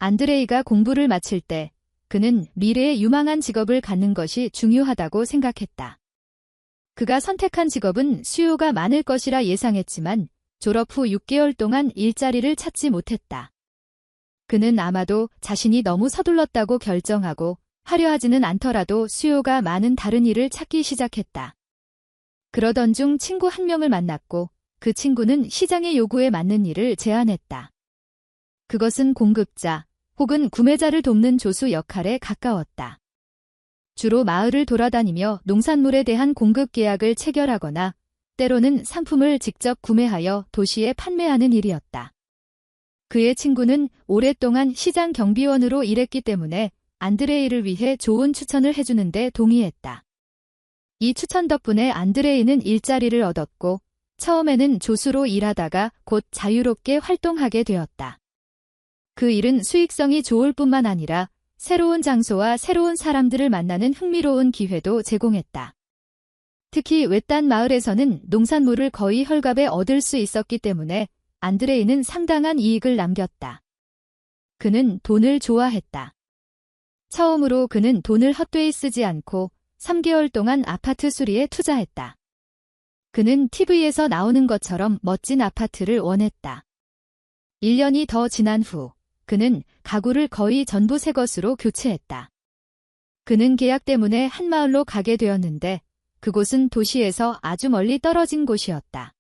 안드레이가 공부를 마칠 때 그는 미래에 유망한 직업을 갖는 것이 중요하다고 생각했다. 그가 선택한 직업은 수요가 많을 것이라 예상했지만 졸업 후 6개월 동안 일자리를 찾지 못했다. 그는 아마도 자신이 너무 서둘렀다고 결정하고 화려하지는 않더라도 수요가 많은 다른 일을 찾기 시작했다. 그러던 중 친구 한 명을 만났고 그 친구는 시장의 요구에 맞는 일을 제안했다. 그것은 공급자 혹은 구매자를 돕는 조수 역할에 가까웠다. 주로 마을을 돌아다니며 농산물에 대한 공급 계약을 체결하거나 때로는 상품을 직접 구매하여 도시에 판매하는 일이었다. 그의 친구는 오랫동안 시장 경비원으로 일했기 때문에 안드레이를 위해 좋은 추천을 해주는데 동의했다. 이 추천 덕분에 안드레이는 일자리를 얻었고 처음에는 조수로 일하다가 곧 자유롭게 활동하게 되었다. 그 일은 수익성이 좋을 뿐만 아니라 새로운 장소와 새로운 사람들을 만나는 흥미로운 기회도 제공했다. 특히 외딴 마을에서는 농산물을 거의 헐값에 얻을 수 있었기 때문에 안드레이는 상당한 이익을 남겼다. 그는 돈을 좋아했다. 처음으로 그는 돈을 헛되이 쓰지 않고 3개월 동안 아파트 수리에 투자했다. 그는 TV에서 나오는 것처럼 멋진 아파트를 원했다. 1년이 더 지난 후 그는 가구를 거의 전부 새 것으로 교체했다. 그는 계약 때문에 한 마을로 가게 되었는데 그곳은 도시에서 아주 멀리 떨어진 곳이었다.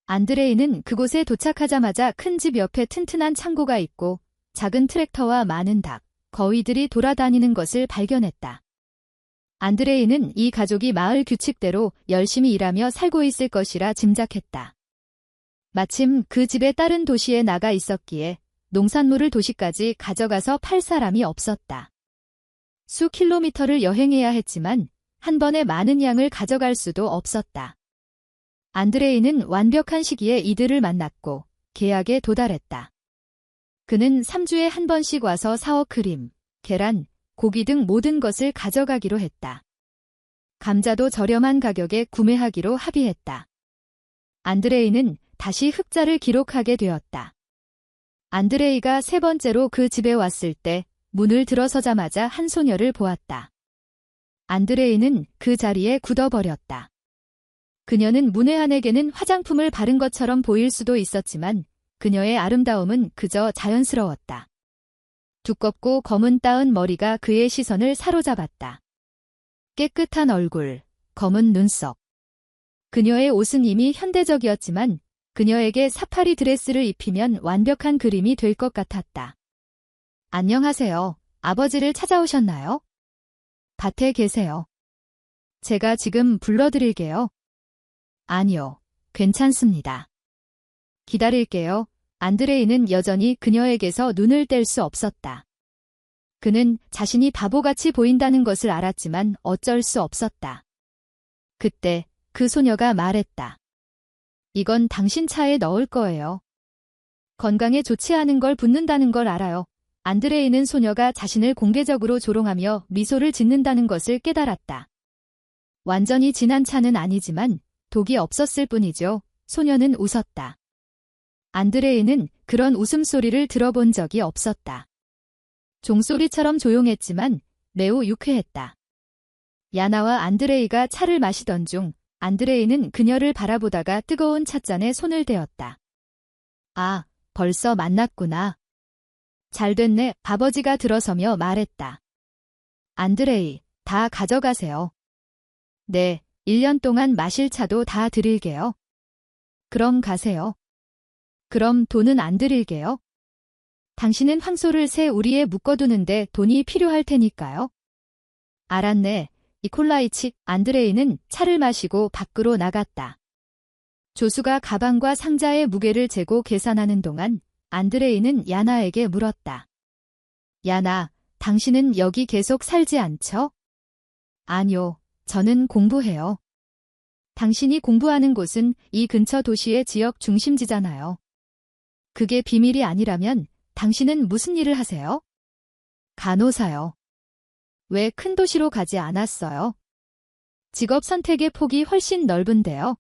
안드레이는 그곳에 도착하자마자 큰 집 옆에 튼튼한 창고가 있고 작은 트랙터와 많은 닭, 거위들이 돌아다니는 것을 발견했다. 안드레이는 이 가족이 마을 규칙대로 열심히 일하며 살고 있을 것이라 짐작했다. 마침 그 집에 딸은 도시에 나가 있었기에 농산물을 도시까지 가져가서 팔 사람이 없었다. 수 킬로미터를 여행해야 했지만 한 번에 많은 양을 가져갈 수도 없었다. 안드레이는 완벽한 시기에 이들을 만났고 계약에 도달했다. 그는 3주에 한 번씩 와서 사워 크림, 계란, 고기 등 모든 것을 가져가기로 했다. 감자도 저렴한 가격에 구매하기로 합의했다. 안드레이는 다시 흑자를 기록하게 되었다. 안드레이가 세 번째로 그 집에 왔을 때 문을 들어서자마자 한 소녀를 보았다. 안드레이는 그 자리에 굳어버렸다. 그녀는 문외한에게는 화장품을 바른 것처럼 보일 수도 있었지만 그녀의 아름다움은 그저 자연스러웠다. 두껍고 검은 따은 머리가 그의 시선을 사로잡았다. 깨끗한 얼굴, 검은 눈썹. 그녀의 옷은 이미 현대적이었지만 그녀에게 사파리 드레스를 입히면 완벽한 그림이 될 것 같았다. 안녕하세요. 아버지를 찾아오셨나요? 밭에 계세요. 제가 지금 불러드릴게요. 아니요, 괜찮습니다. 기다릴게요. 안드레이는 여전히 그녀에게서 눈을 뗄 수 없었다. 그는 자신이 바보같이 보인다는 것을 알았지만 어쩔 수 없었다. 그때 그 소녀가 말했다. 이건 당신 차에 넣을 거예요. 건강에 좋지 않은 걸 붓는다는 걸 알아요. 안드레이는 소녀가 자신을 공개적으로 조롱하며 미소를 짓는다는 것을 깨달았다. 완전히 진한 차는 아니지만 독이 없었을 뿐이죠. 소녀는 웃었다. 안드레이는 그런 웃음소리를 들어본 적이 없었다. 종소리처럼 조용했지만 매우 유쾌했다. 야나와 안드레이가 차를 마시던 중 안드레이는 그녀를 바라보다가 뜨거운 찻잔에 손을 대었다. 아, 벌써 만났구나. 잘됐네. 아버지가 들어서며 말했다. 안드레이, 다 가져가세요. 네, 1년 동안 마실 차도 다 드릴게요. 그럼 가세요. 그럼 돈은 안 드릴게요. 당신은 황소를 새 우리에 묶어두는데 돈이 필요할 테니까요. 알았네. 이콜라이치. 안드레이는 차를 마시고 밖으로 나갔다. 조수가 가방과 상자의 무게를 재고 계산하는 동안 안드레이는 야나에게 물었다. 야나, 당신은 여기 계속 살지 않죠? 아니요, 저는 공부해요. 당신이 공부하는 곳은 이 근처 도시의 지역 중심지잖아요. 그게 비밀이 아니라면 당신은 무슨 일을 하세요? 간호사요. 왜 큰 도시로 가지 않았어요? 직업 선택의 폭이 훨씬 넓은데요.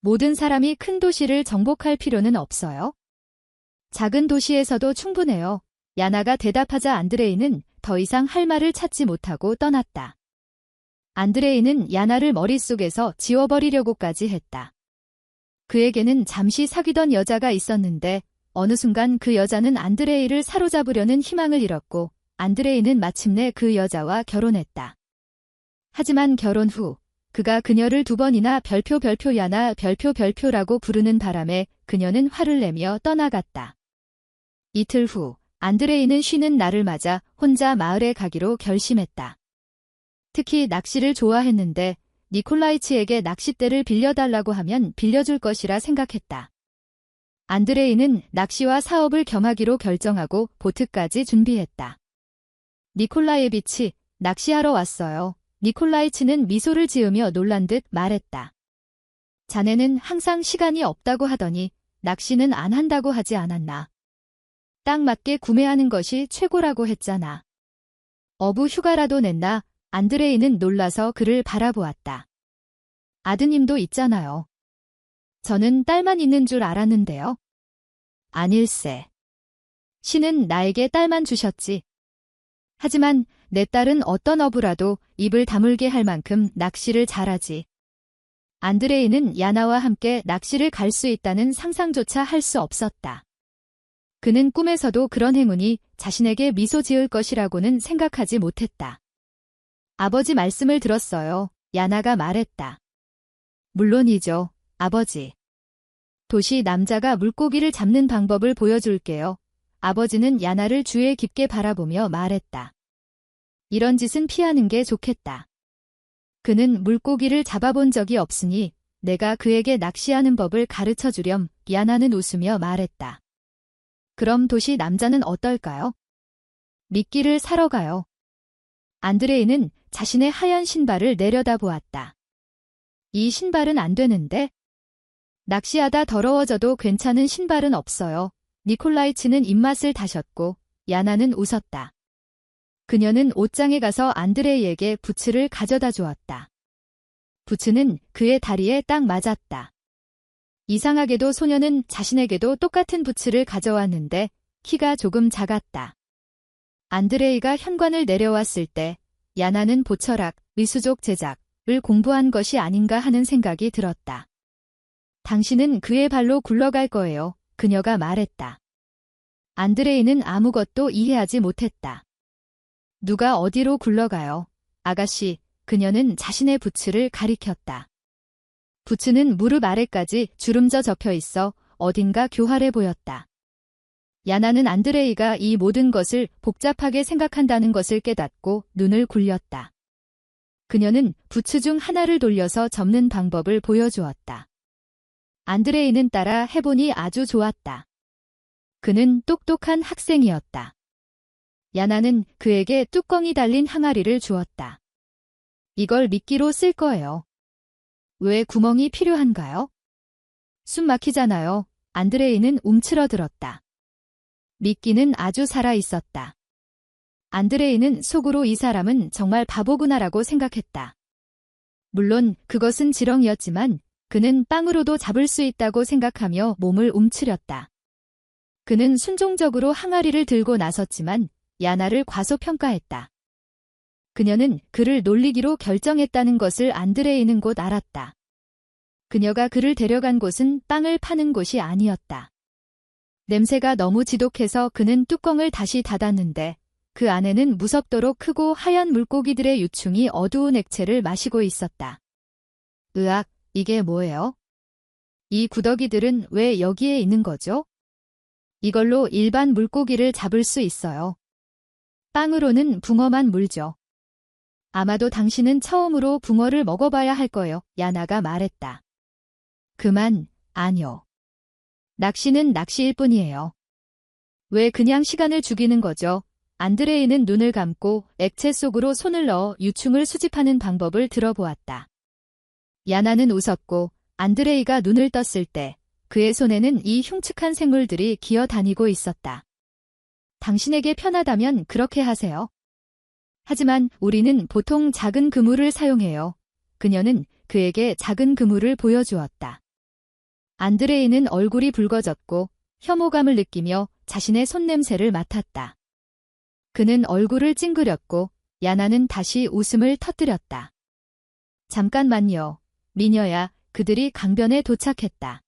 모든 사람이 큰 도시를 정복할 필요는 없어요. 작은 도시에서도 충분해요. 야나가 대답하자 안드레이는 더 이상 할 말을 찾지 못하고 떠났다. 안드레이는 야나를 머릿속에서 지워버리려고까지 했다. 그에게는 잠시 사귀던 여자가 있었는데 어느 순간 그 여자는 안드레이를 사로잡으려는 희망을 잃었고 안드레이는 마침내 그 여자와 결혼했다. 하지만 결혼 후 그가 그녀를 2번이나 별표 야나 별표라고 부르는 바람에 그녀는 화를 내며 떠나갔다. 이틀 후 안드레이는 쉬는 날을 맞아 혼자 마을에 가기로 결심했다. 특히 낚시를 좋아했는데 니콜라이치에게 낚싯대를 빌려달라고 하면 빌려줄 것이라 생각했다. 안드레이는 낚시와 사업을 겸하기로 결정하고 보트까지 준비했다. 니콜라예비치, 낚시하러 왔어요. 니콜라이치는 미소를 지으며 놀란 듯 말했다. 자네는 항상 시간이 없다고 하더니 낚시는 안 한다고 하지 않았나. 딱 맞게 구매하는 것이 최고라고 했잖아. 어부 휴가라도 냈나? 안드레이는 놀라서 그를 바라보았다. 아드님도 있잖아요. 저는 딸만 있는 줄 알았는데요. 아닐세. 신은 나에게 딸만 주셨지. 하지만 내 딸은 어떤 어부라도 입을 다물게 할 만큼 낚시를 잘하지. 안드레이는 야나와 함께 낚시를 갈 수 있다는 상상조차 할 수 없었다. 그는 꿈에서도 그런 행운이 자신에게 미소 지을 것이라고는 생각하지 못했다. 아버지 말씀을 들었어요. 야나가 말했다. 물론이죠, 아버지. 도시 남자가 물고기를 잡는 방법을 보여줄게요. 아버지는 야나를 주의 깊게 바라보며 말했다. 이런 짓은 피하는 게 좋겠다. 그는 물고기를 잡아본 적이 없으니 내가 그에게 낚시하는 법을 가르쳐 주렴. 야나는 웃으며 말했다. 그럼 도시 남자는 어떨까요? 미끼를 사러 가요. 안드레이는 자신의 하얀 신발을 내려다보았다. 이 신발은 안 되는데? 낚시하다 더러워져도 괜찮은 신발은 없어요. 니콜라이치는 입맛을 다셨고 야나는 웃었다. 그녀는 옷장에 가서 안드레이에게 부츠를 가져다 주었다. 부츠는 그의 다리에 딱 맞았다. 이상하게도 소녀는 자신에게도 똑같은 부츠를 가져왔는데 키가 조금 작았다. 안드레이가 현관을 내려왔을 때 야나는 보철학, 미수족 제작을 공부한 것이 아닌가 하는 생각이 들었다. 당신은 그의 발로 굴러갈 거예요. 그녀가 말했다. 안드레이는 아무것도 이해하지 못했다. 누가 어디로 굴러가요? 아가씨, 그녀는 자신의 부츠를 가리켰다. 부츠는 무릎 아래까지 주름져 접혀 있어 어딘가 교활해 보였다. 야나는 안드레이가 이 모든 것을 복잡하게 생각한다는 것을 깨닫고 눈을 굴렸다. 그녀는 부츠 중 하나를 돌려서 접는 방법을 보여주었다. 안드레이는 따라 해보니 아주 좋았다. 그는 똑똑한 학생이었다. 야나는 그에게 뚜껑이 달린 항아리를 주었다. 이걸 미끼로 쓸 거예요. 왜 구멍이 필요한가요? 숨 막히잖아요. 안드레이는 움츠러들었다. 미끼는 아주 살아있었다. 안드레이는 속으로 이 사람은 정말 바보구나라고 생각했다. 물론 그것은 지렁이었지만 그는 빵으로도 잡을 수 있다고 생각하며 몸을 움츠렸다. 그는 순종적으로 항아리를 들고 나섰지만 야나를 과소평가했다. 그녀는 그를 놀리기로 결정했다는 것을 안드레이는 곧 알았다. 그녀가 그를 데려간 곳은 빵을 파는 곳이 아니었다. 냄새가 너무 지독해서 그는 뚜껑을 다시 닫았는데 그 안에는 무섭도록 크고 하얀 물고기들의 유충이 어두운 액체를 마시고 있었다. 으악, 이게 뭐예요? 이 구더기들은 왜 여기에 있는 거죠? 이걸로 일반 물고기를 잡을 수 있어요. 빵으로는 붕어만 물죠. 아마도 당신은 처음으로 붕어를 먹어봐야 할 거예요. 야나가 말했다. 그만, 아니요. 낚시는 낚시일 뿐이에요. 왜 그냥 시간을 죽이는 거죠? 안드레이는 눈을 감고 액체 속으로 손을 넣어 유충을 수집하는 방법을 들어보았다. 야나는 웃었고 안드레이가 눈을 떴을 때 그의 손에는 이 흉측한 생물들이 기어다니고 있었다. 당신에게 편하다면 그렇게 하세요. 하지만 우리는 보통 작은 그물을 사용해요. 그녀는 그에게 작은 그물을 보여주었다. 안드레이는 얼굴이 붉어졌고 혐오감을 느끼며 자신의 손냄새를 맡았다. 그는 얼굴을 찡그렸고 야나는 다시 웃음을 터뜨렸다. 잠깐만요. 미녀야, 그들이 강변에 도착했다.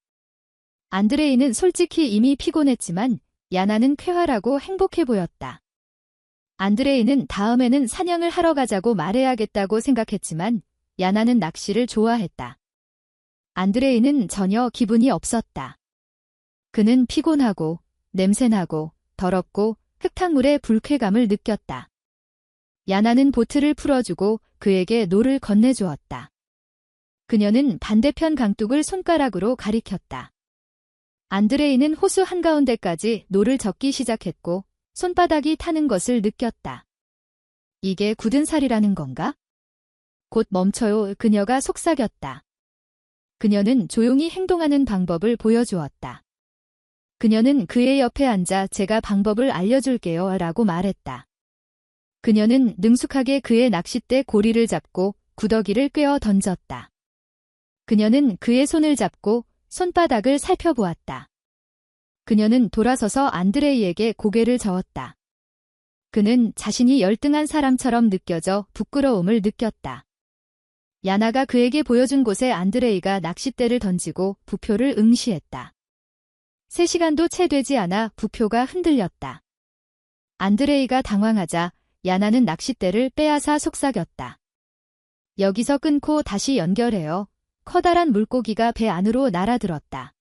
안드레이는 솔직히 이미 피곤했지만 야나는 쾌활하고 행복해 보였다. 안드레이는 다음에는 사냥을 하러 가자고 말해야겠다고 생각했지만 야나는 낚시를 좋아했다. 안드레이는 전혀 기분이 없었다. 그는 피곤하고 냄새나고 더럽고 흙탕물의 불쾌감을 느꼈다. 야나는 보트를 풀어주고 그에게 노를 건네주었다. 그녀는 반대편 강둑을 손가락으로 가리켰다. 안드레이는 호수 한가운데까지 노를 젓기 시작했고 손바닥이 타는 것을 느꼈다. 이게 굳은 살이라는 건가? 곧 멈춰요. 그녀가 속삭였다. 그녀는 조용히 행동하는 방법을 보여주었다. 그녀는 그의 옆에 앉아 제가 방법을 알려줄게요 라고 말했다. 그녀는 능숙하게 그의 낚싯대 고리를 잡고 구더기를 꿰어 던졌다. 그녀는 그의 손을 잡고 손바닥을 살펴보았다. 그녀는 돌아서서 안드레이에게 고개를 저었다. 그는 자신이 열등한 사람처럼 느껴져 부끄러움을 느꼈다. 야나가 그에게 보여준 곳에 안드레이가 낚싯대를 던지고 부표를 응시했다. 3시간도 채 되지 않아 부표가 흔들렸다. 안드레이가 당황하자 야나는 낚싯대를 빼앗아 속삭였다. 여기서 끊고 다시 연결해요. 커다란 물고기가 배 안으로 날아들었다.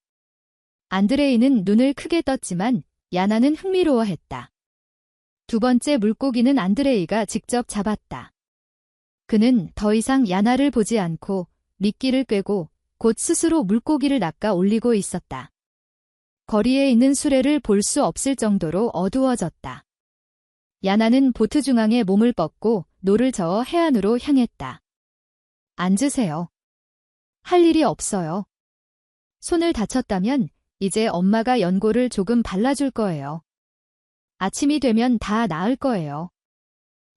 안드레이는 눈을 크게 떴지만 야나는 흥미로워했다. 2번째 물고기는 안드레이가 직접 잡았다. 그는 더 이상 야나를 보지 않고 미끼를 꿰고 곧 스스로 물고기를 낚아 올리고 있었다. 거리에 있는 수레를 볼 수 없을 정도로 어두워졌다. 야나는 보트 중앙에 몸을 뻗고 노를 저어 해안으로 향했다. 앉으세요. 할 일이 없어요. 손을 다쳤다면 이제 엄마가 연고를 조금 발라줄 거예요. 아침이 되면 다 나을 거예요.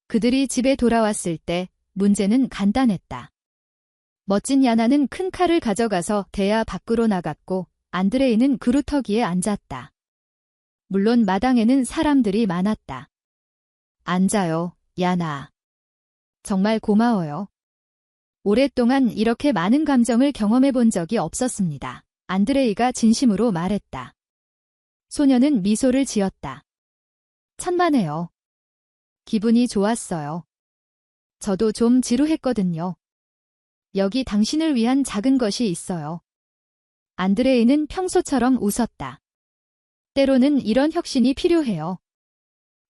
그들이 집에 돌아왔을 때 문제는 간단했다. 멋진 야나는 큰 칼을 가져가서 대야 밖으로 나갔고 안드레이는 그루터기에 앉았다. 물론 마당에는 사람들이 많았다. 앉아요, 야나. 정말 고마워요. 오랫동안 이렇게 많은 감정을 경험해 본 적이 없었습니다. 안드레이가 진심으로 말했다. 소녀는 미소를 지었다. 천만에요. 기분이 좋았어요. 저도 좀 지루했거든요. 여기 당신을 위한 작은 것이 있어요. 안드레이는 평소처럼 웃었다. 때로는 이런 혁신이 필요해요.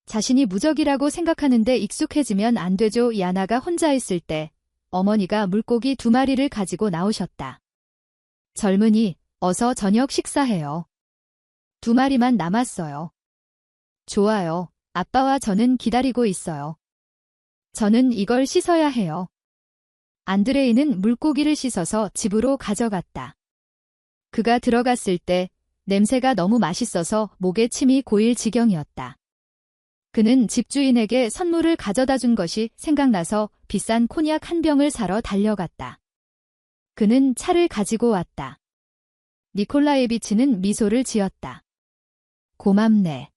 자신이 무적이라고 생각하는데 익숙해지면 안 되죠. 야나가 혼자 있을 때 어머니가 물고기 2마리를 가지고 나오셨다. 젊은이, 어서 저녁 식사해요. 2마리만 남았어요. 좋아요. 아빠와 저는 기다리고 있어요. 저는 이걸 씻어야 해요. 안드레이는 물고기를 씻어서 집으로 가져갔다. 그가 들어갔을 때 냄새가 너무 맛있어서 목에 침이 고일 지경이었다. 그는 집주인에게 선물을 가져다 준 것이 생각나서 비싼 코냑 1병을 사러 달려갔다. 그는 차를 가지고 왔다. 니콜라예비치는 미소를 지었다. 고맙네.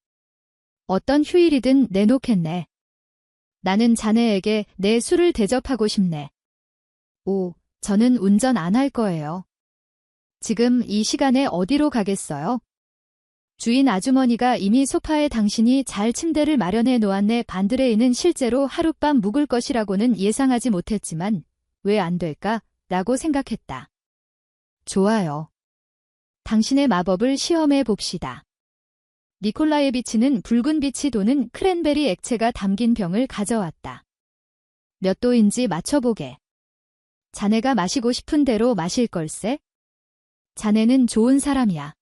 어떤 휴일이든 내놓겠네. 나는 자네에게 내 술을 대접하고 싶네. 오, 저는 운전 안 할 거예요. 지금 이 시간에 어디로 가겠어요? 주인 아주머니가 이미 소파에 당신이 잘 침대를 마련해 놓았네. 안드레이는 실제로 하룻밤 묵을 것이라고는 예상하지 못했지만 왜 안 될까? 라고 생각했다. 좋아요. 당신의 마법을 시험해 봅시다. 니콜라예비치는 붉은 빛이 도는 크랜베리 액체가 담긴 병을 가져왔다. 몇 도인지 맞춰보게. 자네가 마시고 싶은 대로 마실 걸세? 자네는 좋은 사람이야.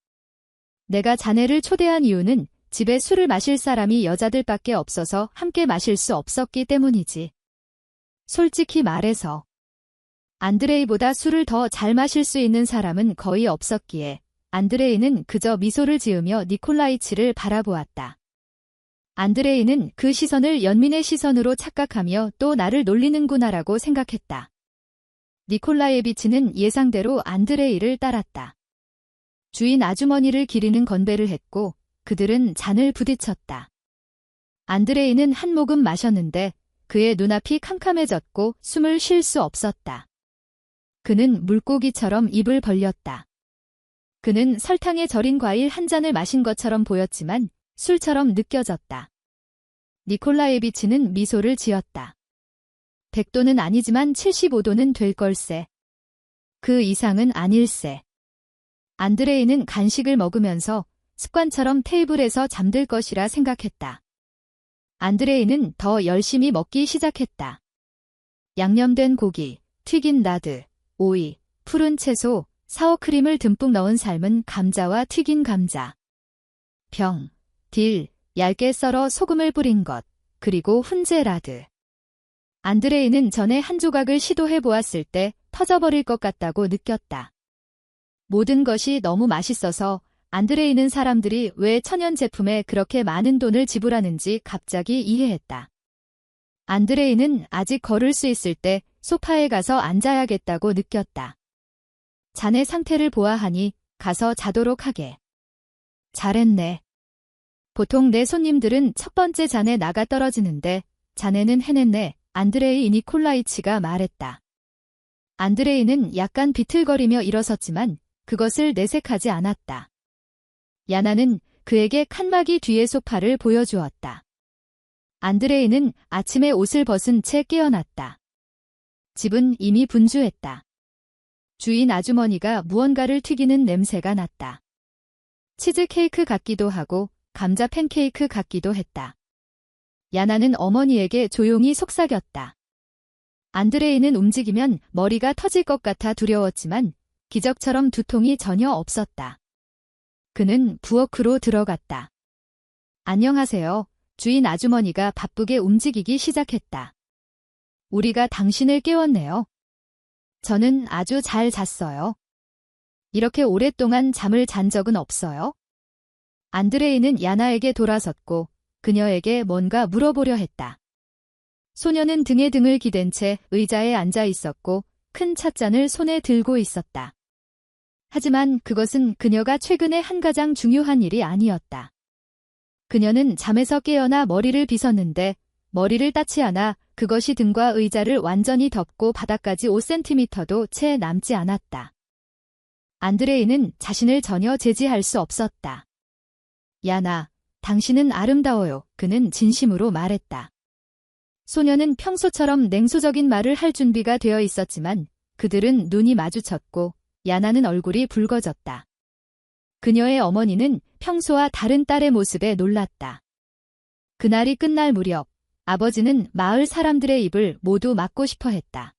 내가 자네를 초대한 이유는 집에 술을 마실 사람이 여자들밖에 없어서 함께 마실 수 없었기 때문이지. 솔직히 말해서 안드레이보다 술을 더 잘 마실 수 있는 사람은 거의 없었기에 안드레이는 그저 미소를 지으며 니콜라이치를 바라보았다. 안드레이는 그 시선을 연민의 시선으로 착각하며 또 나를 놀리는구나라고 생각했다. 니콜라예비치는 예상대로 안드레이를 따랐다. 주인 아주머니를 기리는 건배를 했고 그들은 잔을 부딪혔다. 안드레이는 한 모금 마셨는데 그의 눈앞이 캄캄해졌고 숨을 쉴 수 없었다. 그는 물고기처럼 입을 벌렸다. 그는 설탕에 절인 과일 한 잔을 마신 것처럼 보였지만 술처럼 느껴졌다. 니콜라예비치는 미소를 지었다. 100도는 아니지만 75도는 될 걸세. 그 이상은 아닐세. 안드레이는 간식을 먹으면서 습관처럼 테이블에서 잠들 것이라 생각했다. 안드레이는 더 열심히 먹기 시작했다. 양념된 고기, 튀긴 나드, 오이, 푸른 채소, 사워크림을 듬뿍 넣은 삶은 감자와 튀긴 감자. 병, 딜, 얇게 썰어 소금을 뿌린 것, 그리고 훈제 라드. 안드레이는 전에 한 조각을 시도해 보았을 때 터져버릴 것 같다고 느꼈다. 모든 것이 너무 맛있어서 안드레이는 사람들이 왜 천연 제품에 그렇게 많은 돈을 지불하는지 갑자기 이해했다. 안드레이는 아직 걸을 수 있을 때 소파에 가서 앉아야겠다고 느꼈다. 자네 상태를 보아하니 가서 자도록 하게. 잘했네. 보통 내 손님들은 첫 번째 잔에 나가 떨어지는데 자네는 해냈네. 안드레이 니콜라이치가 말했다. 안드레이는 약간 비틀거리며 일어섰지만 그것을 내색하지 않았다. 야나는 그에게 칸막이 뒤의 소파를 보여주었다. 안드레이는 아침에 옷을 벗은 채 깨어났다. 집은 이미 분주했다. 주인 아주머니가 무언가를 튀기는 냄새가 났다. 치즈케이크 같기도 하고 감자 팬케이크 같기도 했다. 야나는 어머니에게 조용히 속삭였다. 안드레이는 움직이면 머리가 터질 것 같아 두려웠지만 기적처럼 두통이 전혀 없었다. 그는 부엌으로 들어갔다. 안녕하세요. 주인 아주머니가 바쁘게 움직이기 시작했다. 우리가 당신을 깨웠네요. 저는 아주 잘 잤어요. 이렇게 오랫동안 잠을 잔 적은 없어요. 안드레이는 야나에게 돌아섰고 그녀에게 뭔가 물어보려 했다. 소녀는 등에 등을 기댄 채 의자에 앉아 있었고 큰 찻잔을 손에 들고 있었다. 하지만 그것은 그녀가 최근에 한 가장 중요한 일이 아니었다. 그녀는 잠에서 깨어나 머리를 빗었는데 머리를 따지 않아 그것이 등과 의자를 완전히 덮고 바닥까지 5cm도 채 남지 않았다. 안드레이는 자신을 전혀 제지할 수 없었다. 야나, 당신은 아름다워요. 그는 진심으로 말했다. 소녀는 평소처럼 냉소적인 말을 할 준비가 되어 있었지만 그들은 눈이 마주쳤고 야나는 얼굴이 붉어졌다. 그녀의 어머니는 평소와 다른 딸의 모습에 놀랐다. 그날이 끝날 무렵 아버지는 마을 사람들의 입을 모두 막고 싶어 했다.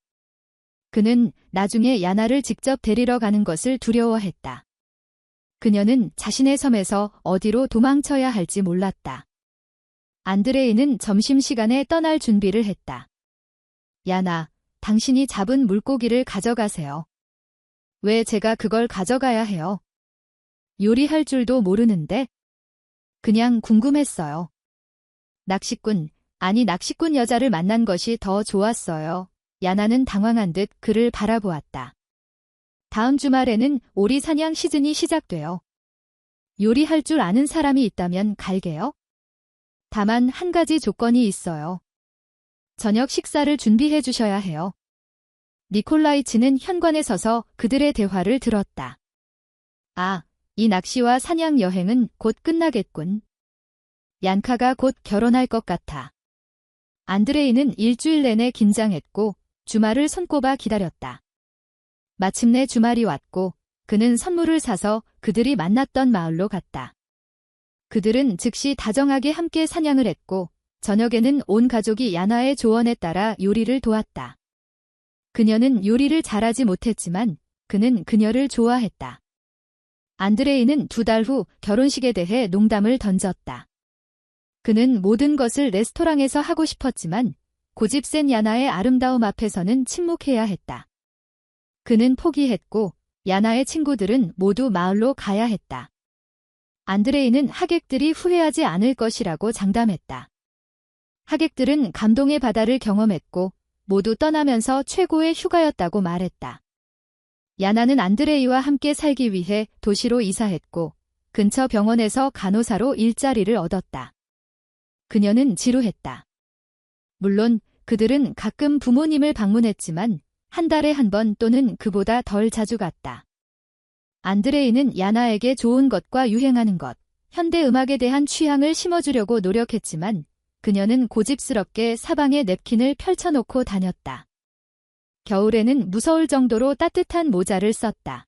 그는 나중에 야나를 직접 데리러 가는 것을 두려워했다. 그녀는 자신의 섬에서 어디로 도망쳐야 할지 몰랐다. 안드레이는 점심시간에 떠날 준비를 했다. 야나, 당신이 잡은 물고기를 가져가세요. 왜 제가 그걸 가져가야 해요? 요리할 줄도 모르는데? 그냥 궁금했어요. 낚시꾼 여자를 만난 것이 더 좋았어요. 야나는 당황한 듯 그를 바라보았다. 다음 주말에는 오리 사냥 시즌이 시작돼요. 요리할 줄 아는 사람이 있다면 갈게요. 다만 한 가지 조건이 있어요. 저녁 식사를 준비해 주셔야 해요. 니콜라이치는 현관에 서서 그들의 대화를 들었다. 아, 이 낚시와 사냥 여행은 곧 끝나겠군. 얀카가 곧 결혼할 것 같아. 안드레이는 일주일 내내 긴장했고 주말을 손꼽아 기다렸다. 마침내 주말이 왔고 그는 선물을 사서 그들이 만났던 마을로 갔다. 그들은 즉시 다정하게 함께 사냥을 했고 저녁에는 온 가족이 야나의 조언에 따라 요리를 도왔다. 그녀는 요리를 잘하지 못했지만 그는 그녀를 좋아했다. 안드레이는 2달 후 결혼식에 대해 농담을 던졌다. 그는 모든 것을 레스토랑에서 하고 싶었지만 고집센 야나의 아름다움 앞에서는 침묵해야 했다. 그는 포기했고 야나의 친구들은 모두 마을로 가야 했다. 안드레이는 하객들이 후회하지 않을 것이라고 장담했다. 하객들은 감동의 바다를 경험했고 모두 떠나면서 최고의 휴가였다고 말했다. 야나는 안드레이와 함께 살기 위해 도시로 이사했고 근처 병원에서 간호사로 일자리를 얻었다. 그녀는 지루했다. 물론 그들은 가끔 부모님을 방문했지만 한 달에 한 번 또는 그보다 덜 자주 갔다. 안드레이는 야나에게 좋은 것과 유행하는 것, 현대 음악에 대한 취향을 심어주려고 노력했지만 그녀는 고집스럽게 사방에 냅킨을 펼쳐놓고 다녔다. 겨울에는 무서울 정도로 따뜻한 모자를 썼다.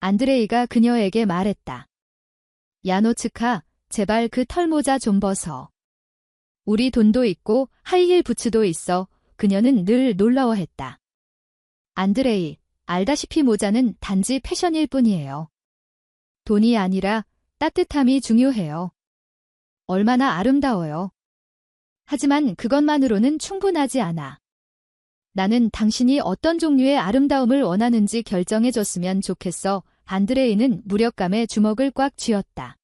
안드레이가 그녀에게 말했다. 야노츠카, 제발 그 털모자 좀 벗어. 우리 돈도 있고 하이힐 부츠도 있어. 그녀는 늘 놀라워했다. 안드레이, 알다시피 모자는 단지 패션일 뿐이에요. 돈이 아니라 따뜻함이 중요해요. 얼마나 아름다워요. 하지만 그것만으로는 충분하지 않아. 나는 당신이 어떤 종류의 아름다움을 원하는지 결정해줬으면 좋겠어. 안드레이는 무력감에 주먹을 꽉 쥐었다.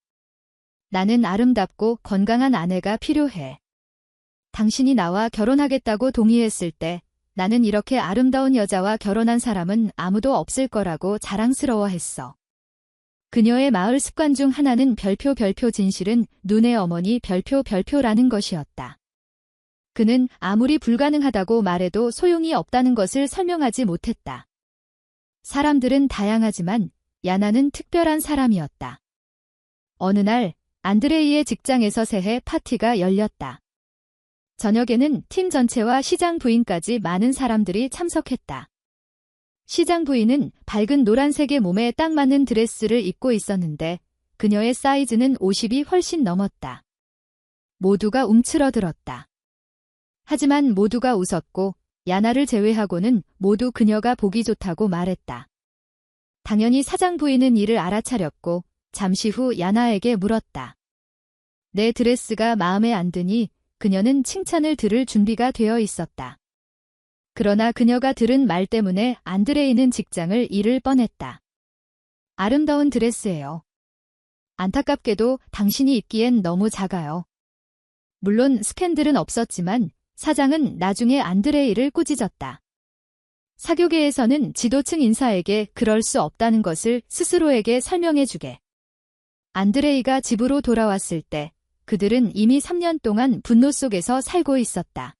나는 아름답고 건강한 아내가 필요해. 당신이 나와 결혼하겠다고 동의했을 때 나는 이렇게 아름다운 여자와 결혼한 사람은 아무도 없을 거라고 자랑스러워했어. 그녀의 마을 습관 중 하나는 별표 진실은 눈의 어머니 별표라는 것이었다. 그는 아무리 불가능하다고 말해도 소용이 없다는 것을 설명하지 못했다. 사람들은 다양하지만 야나는 특별한 사람이었다. 어느 날 안드레이의 직장에서 새해 파티가 열렸다. 저녁에는 팀 전체와 시장 부인까지 많은 사람들이 참석했다. 시장 부인은 밝은 노란색의 몸에 딱 맞는 드레스를 입고 있었는데 그녀의 사이즈는 50이 훨씬 넘었다. 모두가 움츠러들었다. 하지만 모두가 웃었고 야나를 제외하고는 모두 그녀가 보기 좋다고 말했다. 당연히 사장 부인은 이를 알아차렸고 잠시 후 야나에게 물었다. 내 드레스가 마음에 안 드니? 그녀는 칭찬을 들을 준비가 되어 있었다. 그러나 그녀가 들은 말 때문에 안드레이는 직장을 잃을 뻔했다. 아름다운 드레스예요. 안타깝게도 당신이 입기엔 너무 작아요. 물론 스캔들은 없었지만 사장은 나중에 안드레이를 꾸짖었다. 사교계에서는 지도층 인사에게 그럴 수 없다는 것을 스스로에게 설명해주게. 안드레이가 집으로 돌아왔을 때 그들은 이미 3년 동안 분노 속에서 살고 있었다.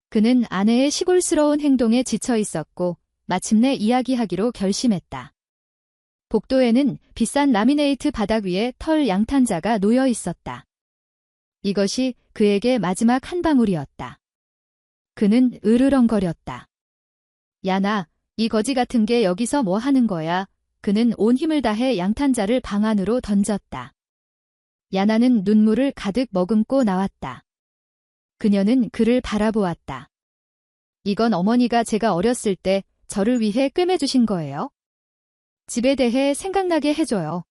그는 아내의 시골스러운 행동에 지쳐 있었고 마침내 이야기하기로 결심했다. 복도에는 비싼 라미네이트 바닥 위에 털 양탄자가 놓여 있었다. 이것이 그에게 마지막 한 방울이었다. 그는 으르렁거렸다. 야나, 이 거지 같은 게 여기서 뭐 하는 거야? 그는 온 힘을 다해 양탄자를 방 안으로 던졌다. 야나는 눈물을 가득 머금고 나왔다. 그녀는 그를 바라보았다. 이건 어머니가 제가 어렸을 때 저를 위해 꿰매주신 거예요? 집에 대해 생각나게 해줘요.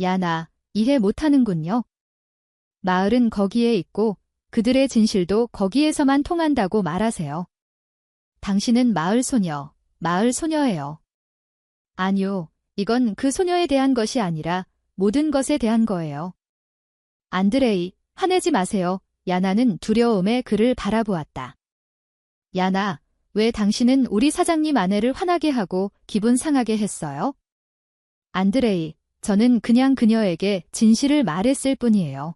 야나, 이해 못하는군요. 마을은 거기에 있고 그들의 진실도 거기에서만 통한다고 말하세요. 당신은 마을 소녀예요. 아니요, 이건 그 소녀에 대한 것이 아니라 모든 것에 대한 거예요. 안드레이, 화내지 마세요. 야나는 두려움에 그를 바라보았다. 야나, 왜 당신은 우리 사장님 아내를 화나게 하고 기분 상하게 했어요? 안드레이, 저는 그냥 그녀에게 진실을 말했을 뿐이에요.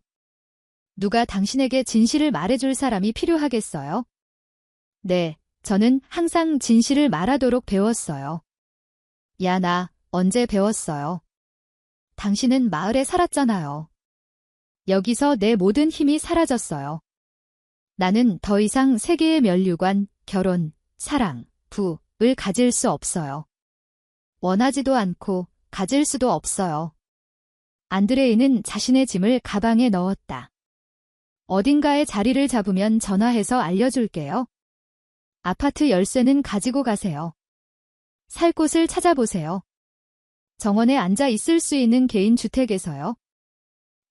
누가 당신에게 진실을 말해줄 사람이 필요하겠어요? 네, 저는 항상 진실을 말하도록 배웠어요. 야나, 언제 배웠어요? 당신은 마을에 살았잖아요. 여기서 내 모든 힘이 사라졌어요. 나는 더 이상 세계의 면류관, 결혼, 사랑, 부를 가질 수 없어요. 원하지도 않고 가질 수도 없어요. 안드레이는 자신의 짐을 가방에 넣었다. 어딘가에 자리를 잡으면 전화해서 알려줄게요. 아파트 열쇠는 가지고 가세요. 살 곳을 찾아보세요. 정원에 앉아 있을 수 있는 개인 주택에서요.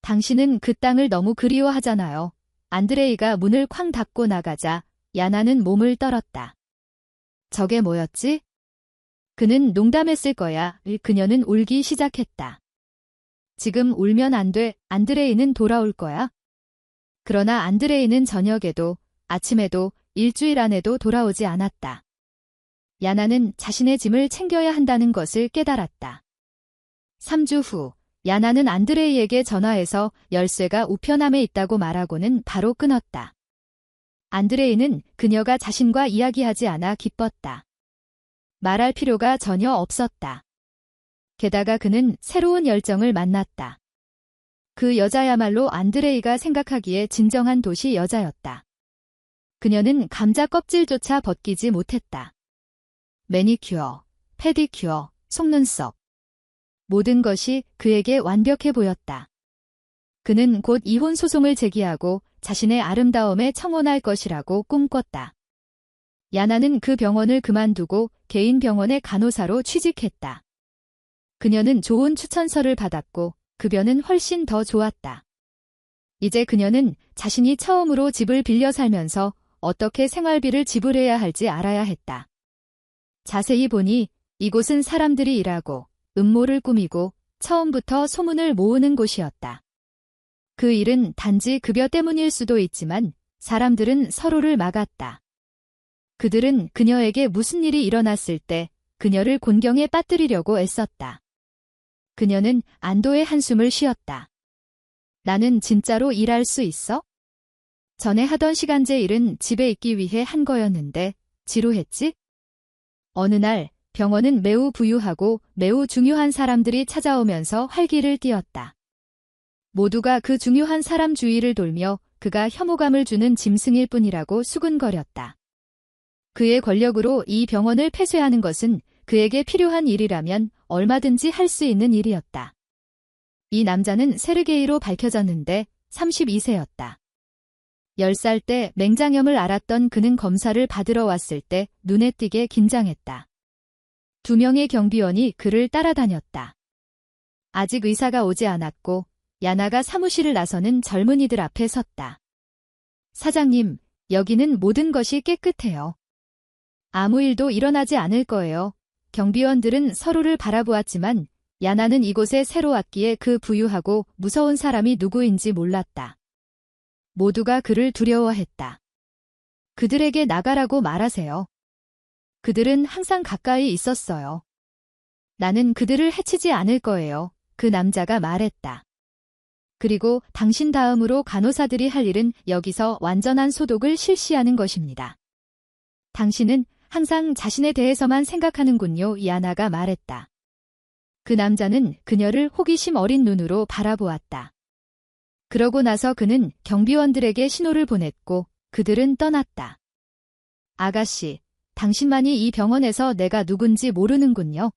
당신은 그 땅을 너무 그리워하잖아요. 안드레이가 문을 쾅 닫고 나가자 야나는 몸을 떨었다. 저게 뭐였지? 그는 농담했을 거야. 그녀는 울기 시작했다. 지금 울면 안 돼. 안드레이는 돌아올 거야. 그러나 안드레이는 저녁에도 아침에도 일주일 안에도 돌아오지 않았다. 야나는 자신의 짐을 챙겨야 한다는 것을 깨달았다. 3주 후 야나는 안드레이에게 전화해서 열쇠가 우편함에 있다고 말하고는 바로 끊었다. 안드레이는 그녀가 자신과 이야기하지 않아 기뻤다. 말할 필요가 전혀 없었다. 게다가 그는 새로운 열정을 만났다. 그 여자야말로 안드레이가 생각하기에 진정한 도시 여자였다. 그녀는 감자 껍질조차 벗기지 못했다. 매니큐어, 페디큐어, 속눈썹. 모든 것이 그에게 완벽해 보였다. 그는 곧 이혼 소송을 제기하고 자신의 아름다움에 청혼할 것이라고 꿈꿨다. 야나는 그 병원을 그만두고 개인 병원의 간호사로 취직했다. 그녀는 좋은 추천서를 받았고 급여는 훨씬 더 좋았다. 이제 그녀는 자신이 처음으로 집을 빌려 살면서 어떻게 생활비를 지불해야 할지 알아야 했다. 자세히 보니 이곳은 사람들이 일하고 음모를 꾸미고 처음부터 소문을 모으는 곳이었다. 그 일은 단지 급여 때문일 수도 있지만 사람들은 서로를 막았다. 그들은 그녀에게 무슨 일이 일어났을 때 그녀를 곤경에 빠뜨리려고 애썼다. 그녀는 안도의 한숨을 쉬었다. 나는 진짜로 일할 수 있어? 전에 하던 시간제 일은 집에 있기 위해 한 거였는데 지루했지? 어느 날 병원은 매우 부유하고 매우 중요한 사람들이 찾아오면서 활기를 띠었다. 모두가 그 중요한 사람 주위를 돌며 그가 혐오감을 주는 짐승일 뿐이라고 수군거렸다. 그의 권력으로 이 병원을 폐쇄하는 것은 그에게 필요한 일이라면 얼마든지 할 수 있는 일이었다. 이 남자는 세르게이로 밝혀졌는데 32세였다. 10살 때 맹장염을 앓았던 그는 검사를 받으러 왔을 때 눈에 띄게 긴장했다. 2명의 경비원이 그를 따라다녔다. 아직 의사가 오지 않았고 야나가 사무실을 나서는 젊은이들 앞에 섰다. 사장님, 여기는 모든 것이 깨끗해요. 아무 일도 일어나지 않을 거예요. 경비원들은 서로를 바라보았지만 야나는 이곳에 새로 왔기에 그 부유하고 무서운 사람이 누구인지 몰랐다. 모두가 그를 두려워했다. 그들에게 나가라고 말하세요. 그들은 항상 가까이 있었어요. 나는 그들을 해치지 않을 거예요. 그 남자가 말했다. 그리고 당신 다음으로 간호사들이 할 일은 여기서 완전한 소독을 실시하는 것입니다. 당신은 항상 자신에 대해서만 생각하는군요. 야나가 말했다. 그 남자는 그녀를 호기심 어린 눈으로 바라보았다. 그러고 나서 그는 경비원들에게 신호를 보냈고 그들은 떠났다. 아가씨, 당신만이 이 병원에서 내가 누군지 모르는군요.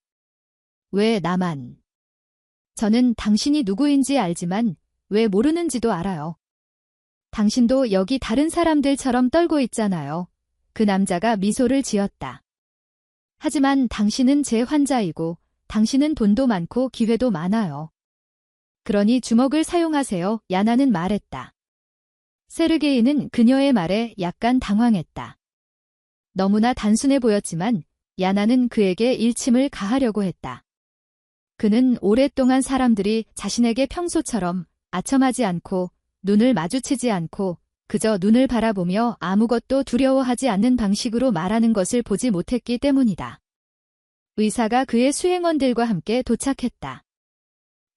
왜 나만? 저는 당신이 누구인지 알지만 왜 모르는지도 알아요. 당신도 여기 다른 사람들처럼 떨고 있잖아요. 그 남자가 미소를 지었다. 하지만 당신은 제 환자이고 당신은 돈도 많고 기회도 많아요. 그러니 주먹을 사용하세요. 야나는 말했다. 세르게이는 그녀의 말에 약간 당황했다. 너무나 단순해 보였지만 야나는 그에게 일침을 가하려고 했다. 그는 오랫동안 사람들이 자신에게 평소처럼 아첨하지 않고 눈을 마주치지 않고 그저 눈을 바라보며 아무것도 두려워하지 않는 방식으로 말하는 것을 보지 못했기 때문이다. 의사가 그의 수행원들과 함께 도착했다.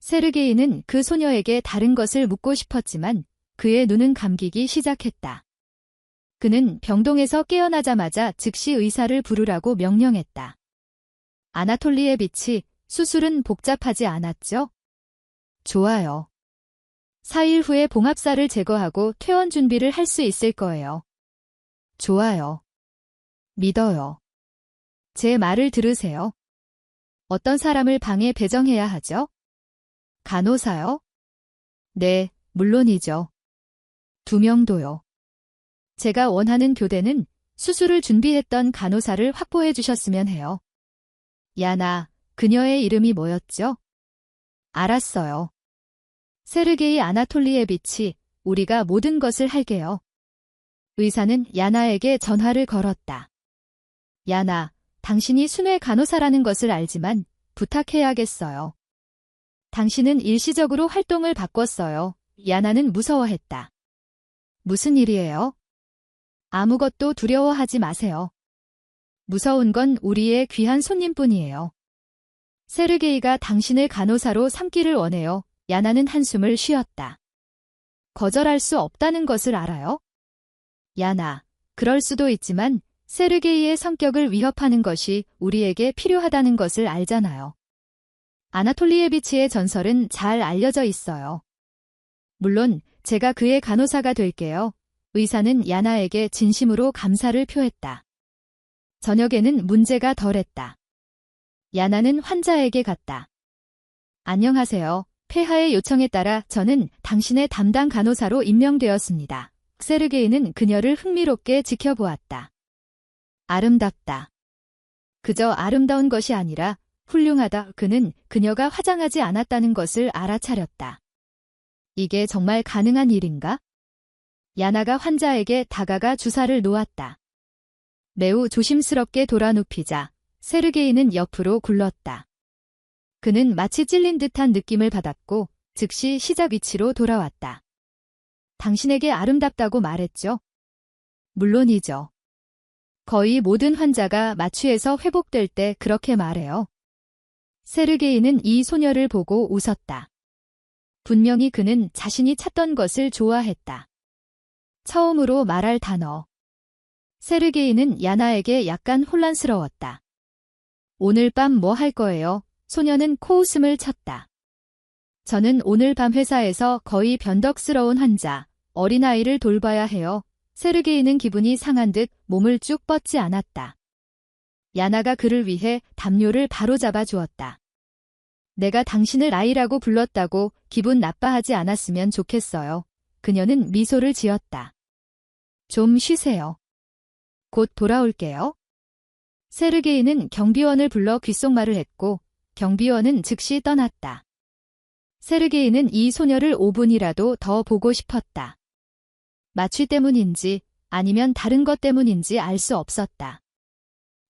세르게이는 그 소녀에게 다른 것을 묻고 싶었지만 그의 눈은 감기기 시작했다. 그는 병동에서 깨어나자마자 즉시 의사를 부르라고 명령했다. 아나톨리에비치, 수술은 복잡하지 않았죠? 좋아요. 4일 후에 봉합사를 제거하고 퇴원 준비를 할 수 있을 거예요. 좋아요. 믿어요. 제 말을 들으세요. 어떤 사람을 방에 배정해야 하죠? 간호사요? 네, 물론이죠. 2명도요. 제가 원하는 교대는 수술을 준비했던 간호사를 확보해 주셨으면 해요. 야나, 그녀의 이름이 뭐였죠? 알았어요. 세르게이 아나톨리에비치, 우리가 모든 것을 할게요. 의사는 야나에게 전화를 걸었다. 야나, 당신이 순회 간호사라는 것을 알지만 부탁해야겠어요. 당신은 일시적으로 활동을 바꿨어요. 야나는 무서워했다. 무슨 일이에요? 아무것도 두려워하지 마세요. 무서운 건 우리의 귀한 손님뿐이에요. 세르게이가 당신을 간호사로 삼기를 원해요. 야나는 한숨을 쉬었다. 거절할 수 없다는 것을 알아요? 야나, 그럴 수도 있지만 세르게이의 성격을 위협하는 것이 우리에게 필요하다는 것을 알잖아요. 아나톨리에비치의 전설은 잘 알려져 있어요. 물론 제가 그의 간호사가 될게요. 의사는 야나에게 진심으로 감사를 표했다. 저녁에는 문제가 덜했다. 야나는 환자에게 갔다. 안녕하세요. 폐하의 요청에 따라 저는 당신의 담당 간호사로 임명되었습니다. 세르게이는 그녀를 흥미롭게 지켜보았다. 아름답다. 그저 아름다운 것이 아니라 훌륭하다. 그는 그녀가 화장하지 않았다는 것을 알아차렸다. 이게 정말 가능한 일인가? 야나가 환자에게 다가가 주사를 놓았다. 매우 조심스럽게 돌아눕히자 세르게이는 옆으로 굴렀다. 그는 마치 찔린 듯한 느낌을 받았고 즉시 시작 위치로 돌아왔다. 당신에게 아름답다고 말했죠? 물론이죠. 거의 모든 환자가 마취에서 회복될 때 그렇게 말해요. 세르게이는 이 소녀를 보고 웃었다. 분명히 그는 자신이 찾던 것을 좋아했다. 처음으로 말할 단어. 세르게이는 야나에게 약간 혼란스러웠다. 오늘 밤 뭐 할 거예요? 소녀는 코웃음을 쳤다. 저는 오늘 밤 회사에서 거의 변덕스러운 환자, 어린아이를 돌봐야 해요. 세르게이는 기분이 상한 듯 몸을 쭉 뻗지 않았다. 야나가 그를 위해 담요를 바로잡아 주었다. 내가 당신을 아이라고 불렀다고 기분 나빠하지 않았으면 좋겠어요. 그녀는 미소를 지었다. 좀 쉬세요. 곧 돌아올게요. 세르게이는 경비원을 불러 귓속말을 했고 경비원은 즉시 떠났다. 세르게이는 이 소녀를 5분이라도 더 보고 싶었다. 마취 때문인지 아니면 다른 것 때문인지 알 수 없었다.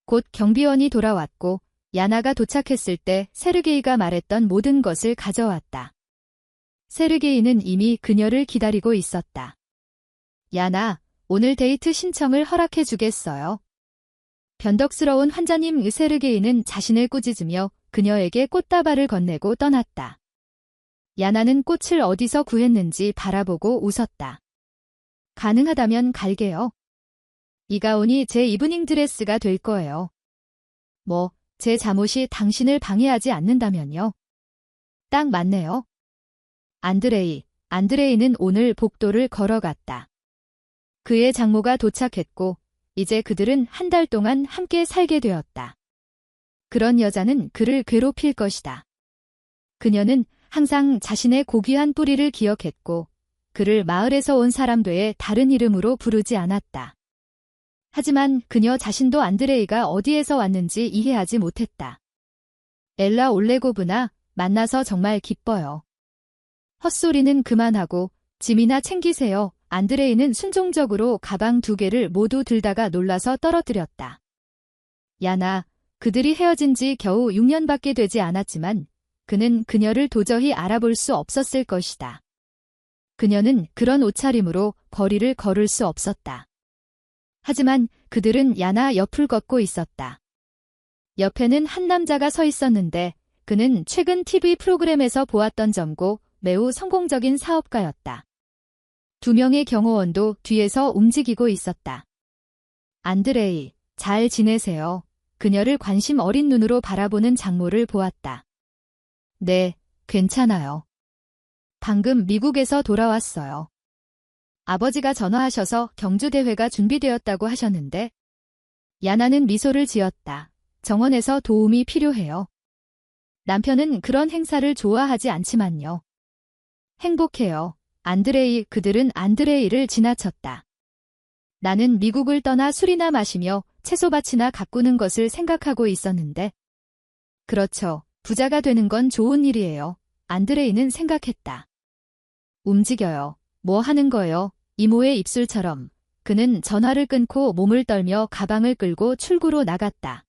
곧 경비원이 돌아왔고 야나가 도착했을 때 세르게이가 말했던 모든 것을 가져왔다. 세르게이는 이미 그녀를 기다리고 있었다. 야나, 오늘 데이트 신청을 허락해 주겠어요. 변덕스러운 환자님. 세르게이는 자신을 꾸짖으며 그녀에게 꽃다발을 건네고 떠났다. 야나는 꽃을 어디서 구했는지 바라보고 웃었다. 가능하다면 갈게요. 이 가운이 제 이브닝 드레스가 될 거예요. 뭐, 제 잠옷이 당신을 방해하지 않는다면요. 딱 맞네요. 안드레이는 오늘 복도를 걸어갔다. 그의 장모가 도착했고 이제 그들은 한 달 동안 함께 살게 되었다. 그런 여자는 그를 괴롭힐 것이다. 그녀는 항상 자신의 고귀한 뿌리를 기억했고 그를 마을에서 온 사람들의 다른 이름으로 부르지 않았다. 하지만 그녀 자신도 안드레이가 어디에서 왔는지 이해하지 못했다. 엘라 올레고브나 만나서 정말 기뻐요. 헛소리는 그만하고 짐이나 챙기세요. 안드레이는 순종적으로 가방 2개를 모두 들다가 놀라서 떨어뜨렸다. 야나, 그들이 헤어진 지 겨우 6년밖에 되지 않았지만 그는 그녀를 도저히 알아볼 수 없었을 것이다. 그녀는 그런 옷차림으로 거리를 걸을 수 없었다. 하지만 그들은 야나 옆을 걷고 있었다. 옆에는 한 남자가 서 있었는데 그는 최근 TV 프로그램에서 보았던 젊고 매우 성공적인 사업가였다. 2명의 경호원도 뒤에서 움직이고 있었다. 안드레이, 잘 지내세요. 그녀를 관심 어린 눈으로 바라보는 장모를 보았다. 네, 괜찮아요. 방금 미국에서 돌아왔어요. 아버지가 전화하셔서 경주대회가 준비되었다고 하셨는데 야나는 미소를 지었다. 정원에서 도움이 필요해요. 남편은 그런 행사를 좋아하지 않지만요. 행복해요. 그들은 안드레이를 지나쳤다. 나는 미국을 떠나 술이나 마시며 채소밭이나 가꾸는 것을 생각하고 있었는데. 그렇죠. 부자가 되는 건 좋은 일이에요. 안드레이는 생각했다. 움직여요. 뭐 하는 거요? 이모의 입술처럼. 그는 전화를 끊고 몸을 떨며 가방을 끌고 출구로 나갔다.